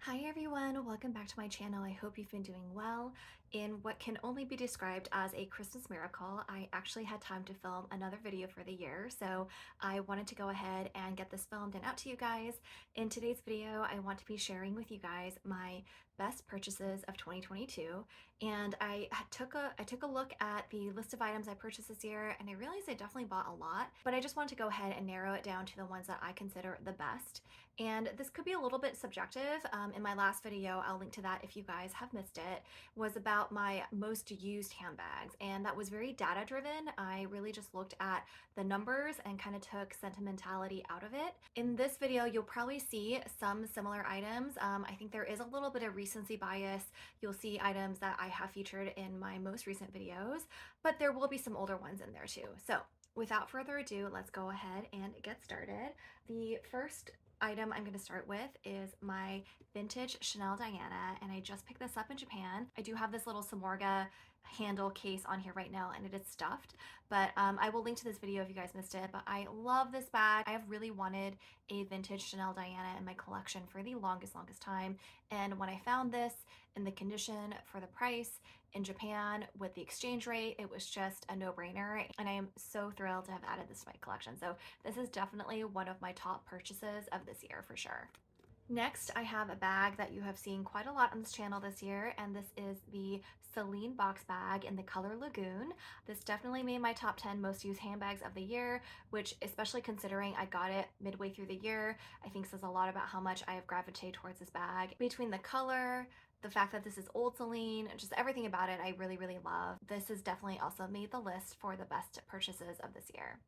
Hi everyone, welcome back to my channel. I hope you've been doing well. In what can only be described as a Christmas miracle, I actually had time to film another video for the year, so I wanted to go ahead and get this filmed and out to you guys. In today's video, I want to be sharing with you guys my best purchases of 2022, and I took a look at the list of items I purchased this year, and I realized I definitely bought a lot, but I just wanted to go ahead and narrow it down to the ones that I consider the best. And this could be a little bit subjective. In my last video, I'll link to that if you guys have missed it, was about my most used handbags. And that was very data driven. I really just looked at the numbers and kind of took sentimentality out of it. In this video, you'll probably see some similar items. I think there is a little bit of recency bias. You'll see items that I have featured in my most recent videos, but there will be some older ones in there too. So without further ado, let's go ahead and get started. The first item I'm going to start with is my vintage Chanel Diana, and I just picked this up in Japan. I do have this little Samorga handle case on here right now, and it is stuffed, but I will link to this video if you guys missed it. But I love this bag. I have really wanted a vintage Chanel Diana in my collection for the longest time, and when I found this in the condition for the price in Japan with the exchange rate, it was just a no-brainer, and I am so thrilled to have added this to my collection. So this is definitely one of my top purchases of this year for sure. Next, I have a bag that you have seen quite a lot on this channel this year, and this is the Celine box bag in the color Lagoon. This definitely made my top 10 most used handbags of the year, which, especially considering I got it midway through the year, I think says a lot about how much I have gravitated towards this bag. Between the color, the fact that this is old Celine, just everything about it I really love. This has definitely also made the list for the best purchases of this year.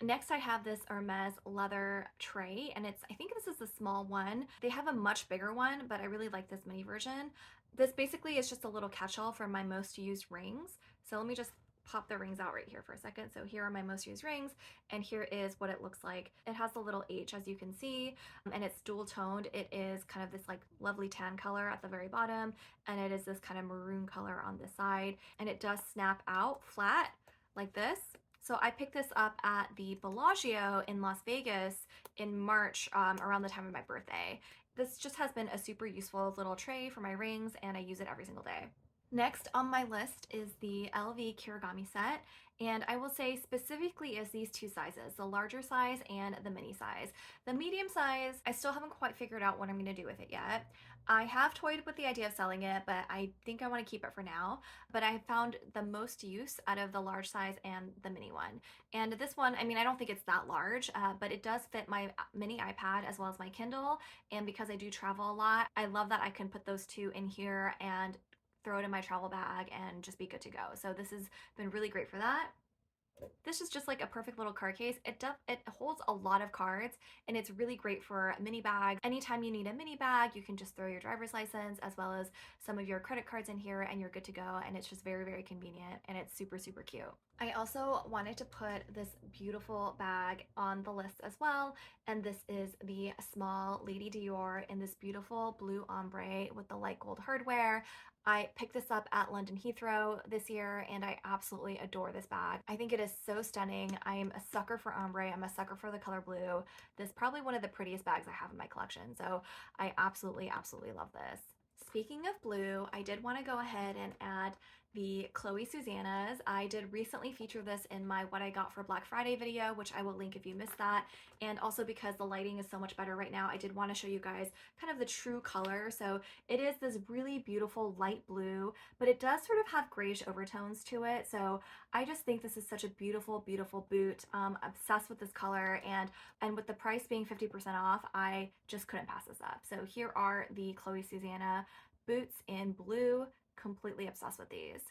Next, I have this Hermes leather tray, and I think this is the small one. They have a much bigger one, but I really like this mini version. This basically is just a little catch-all for my most used rings. So let me just pop the rings out right here for a second. So here are my most used rings, and here is what it looks like. It has the little H, as you can see, and it's dual toned. It is kind of this like lovely tan color at the very bottom, and it is this kind of maroon color on the side, and it does snap out flat like this. So I picked this up at the Bellagio in Las Vegas in March, around the time of my birthday. This just has been a super useful little tray for my rings, and I use it every single day. Next on my list is the LV Kirigami set, and I will say specifically is these two sizes, the larger size and the mini size. The medium size, I still haven't quite figured out what I'm going to do with it yet. I have toyed with the idea of selling it, but I think I want to keep it for now. But I found the most use out of the large size and the mini one. And this one, I mean, I don't think it's that large, but it does fit my mini iPad as well as my Kindle. And because I do travel a lot, I love that I can put those two in here and throw it in my travel bag and just be good to go. So this has been really great for that. This is just like a perfect little card case. It holds a lot of cards, and it's really great for a mini bag. Anytime you need a mini bag, you can just throw your driver's license as well as some of your credit cards in here and you're good to go, and it's just very convenient, and it's super cute. I also wanted to put this beautiful bag on the list as well, and this is the small Lady Dior in this beautiful blue ombre with the light gold hardware. I picked this up at London Heathrow this year, and I absolutely adore this bag. I think it is so stunning. I'm a sucker for ombre. I'm a sucker for the color blue. This is probably one of the prettiest bags I have in my collection, so I absolutely love this. Speaking of blue, I did want to go ahead and add the Chloe Susannas. I did recently feature this in my What I Got for Black Friday video, which I will link if you missed that. And also because the lighting is so much better right now, I did want to show you guys kind of the true color. So it is this really beautiful light blue, but it does sort of have grayish overtones to it. So I just think this is such a beautiful boot. Obsessed with this color, and with the price being 50% off, I just couldn't pass this up. So here are the Chloe Susanna boots in blue. Completely obsessed with these.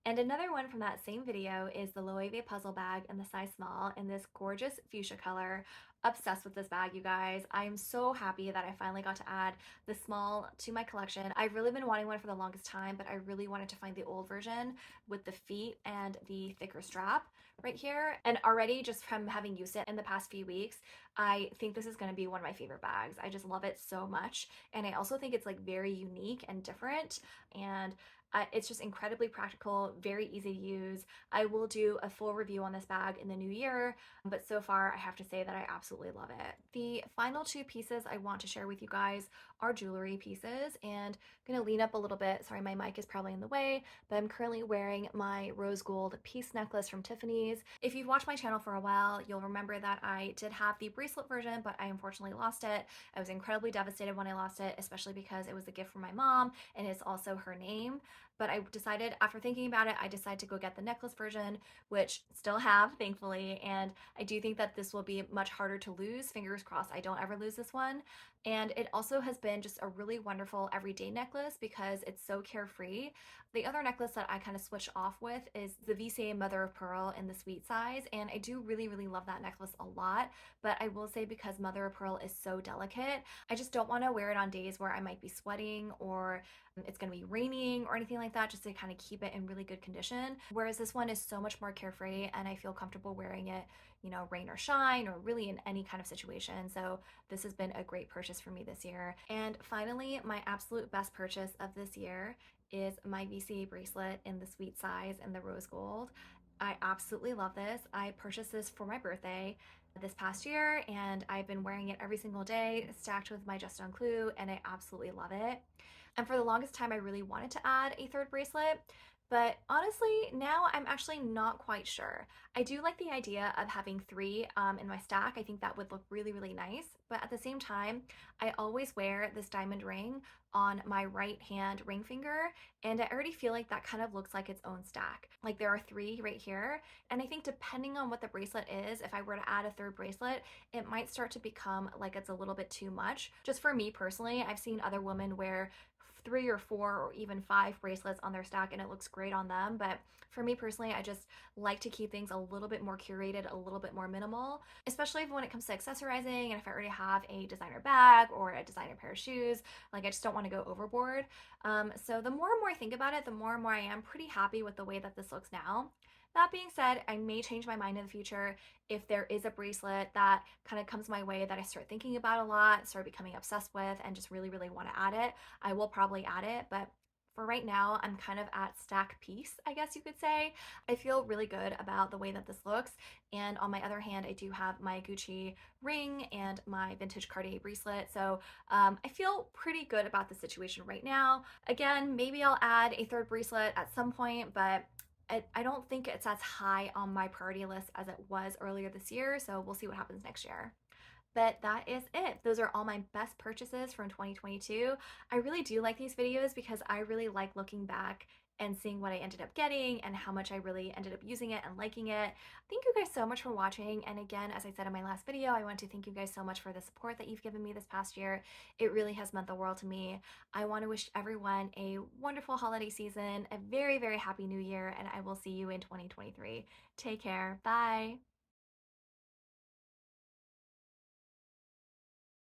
And another one from that same video is the Loewe puzzle bag in the size small in this gorgeous fuchsia color. Obsessed with this bag, you guys. I am so happy that I finally got to add the small to my collection. I've really been wanting one for the longest time, but I really wanted to find the old version with the feet and the thicker strap right here. And already just from having used it in the past few weeks, I think this is going to be one of my favorite bags. I just love it so much. And I also think it's like very unique and different. And It's just incredibly practical, very easy to use. I will do a full review on this bag in the new year, but so far I have to say that I absolutely love it. The final two pieces I want to share with you guys are jewelry pieces, and I'm gonna lean up a little bit. Sorry, my mic is probably in the way, but I'm currently wearing my rose gold piece necklace from Tiffany's. If you've watched my channel for a while, you'll remember that I did have the bracelet version, but I unfortunately lost it. I was incredibly devastated when I lost it, especially because it was a gift from my mom and it's also her name. But I decided, after thinking about it, I decided to go get the necklace version, which still have, thankfully. And I do think that this will be much harder to lose. Fingers crossed I don't ever lose this one. And it also has been just a really wonderful everyday necklace because it's so carefree. The other necklace that I kind of switch off with is the VCA Mother of Pearl in the sweet size. And I do really, really love that necklace a lot. But I will say, because Mother of Pearl is so delicate, I just don't want to wear it on days where I might be sweating or it's going to be raining or anything like that, just to kind of keep it in really good condition. Whereas this one is so much more carefree and I feel comfortable wearing it, rain or shine, or really in any kind of situation. So this has been a great purchase for me this year. And finally, my absolute best purchase of this year is my VCA bracelet in the sweet size and the rose gold. I absolutely love this. I purchased this for my birthday this past year and I've been wearing it every single day, stacked with my Just on Clue, and I absolutely love it. And for the longest time, I really wanted to add a third bracelet, but honestly, now I'm actually not quite sure. I do like the idea of having three in my stack. I think that would look really, really nice. But at the same time, I always wear this diamond ring on my right hand ring finger, and I already feel like that kind of looks like its own stack. Like there are three right here, and I think depending on what the bracelet is, if I were to add a third bracelet, it might start to become like it's a little bit too much. Just for me personally, I've seen other women wear three or four or even five bracelets on their stack and it looks great on them. But for me personally, I just like to keep things a little bit more curated, a little bit more minimal, especially when it comes to accessorizing. And if I already have a designer bag or a designer pair of shoes, like I just don't want to go overboard. So the more and more I think about it, the more and more I am pretty happy with the way that this looks now. That being said, I may change my mind in the future if there is a bracelet that kind of comes my way that I start thinking about a lot, start becoming obsessed with, and just really, really want to add it. I will probably add it, but for right now, I'm kind of at stack piece, I guess you could say. I feel really good about the way that this looks. And on my other hand, I do have my Gucci ring and my vintage Cartier bracelet. So I feel pretty good about the situation right now. Again, maybe I'll add a third bracelet at some point, but I don't think it's as high on my priority list as it was earlier this year, so we'll see what happens next year. But that is it. Those are all my best purchases from 2022. I really do like these videos because I really like looking back and seeing what I ended up getting and how much I really ended up using it and liking it. Thank you guys so much for watching. And again, as I said in my last video, I want to thank you guys so much for the support that you've given me this past year. It really has meant the world to me. I want to wish everyone a wonderful holiday season, a very, very happy new year, and I will see you in 2023. Take care. Bye.